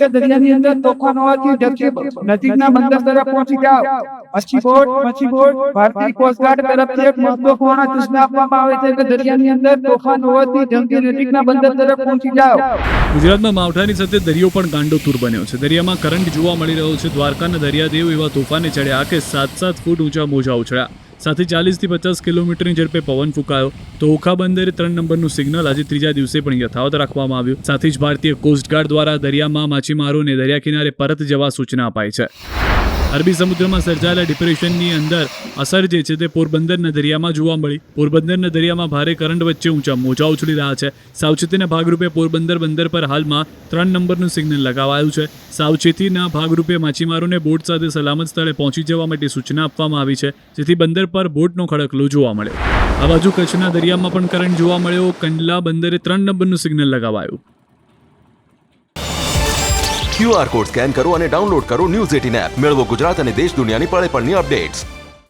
કચ્છ દરિયાની અંદર તોફાન હોવાથી ઝડપી નજીકના બંદર તરફ પહોંચી જાઓ. મચ્છી બોટ ભારતીય કોસ્ટગાર્ડ તરફથી એક મહત્વપૂર્ણ સૂચના આપવામાં આવે છે કે દરિયાની અંદર તોફાન હોવાથી ઝડપી નજીકના બંદર તરફ પહોંચી જાઓ. ગુજરાતમાં માવઠાની સાથે દરિયો પણ ગાંડોતુર બન્યો છે. દરિયામાં કરંટ જોવા મળી રહ્યો છે. દ્વારકાના દરિયાદેવ એવા તોફાને ચડ્યા કે 7-7 ફૂટ ઊંચા મોજા ઉછળ્યા. સાથે 40 થી 50 કિલોમીટરની ઝડપે પવન ફૂંકાયો. તો ઓખા બંદરે 3 નંબરનું સિગ્નલ આજે ત્રીજા દિવસે પણ યથાવત રાખવામાં આવ્યું. સાથે જ ભારતીય કોસ્ટગાર્ડ દ્વારા દરિયામાં માછીમારોને દરિયા કિનારે પરત જવા સૂચના અપાઈ છે. અરબી સમુદ્રમાં સર્જાયેલા ડિપ્રેશનની અંદર અસર જે છે તે પોરબંદરના દરિયામાં જોવા મળી. પોરબંદરના દરિયામાં ભારે કરંટ વચ્ચે ઊંચા મોજા ઉછળી રહ્યા છે. સાવચેતીના ભાગરૂપે પોરબંદર બંદર પર હાલમાં 3 નંબરનું સિગ્નલ લગાવાયું છે. સાવચેતીના ભાગરૂપે માછીમારોને બોટ સાથે સલામત સ્થળે પહોંચી જવા માટે સૂચના આપવામાં આવી છે, જેથી બંદર પર બોટનો ખડકલો જોવા મળ્યો. આ બાજુ કચ્છના દરિયામાં પણ કરંટ જોવા મળ્યો. કંડલા બંદરે 3 નંબરનું સિગ્નલ લગાવાયું. QR કોડ સ્કેન કરો અને ડાઉનલોડ કરો ન્યૂઝ 18 એપ. મેળવો ગુજરાત અને દેશ દુનિયાની પળે પળની અપડેટ્સ.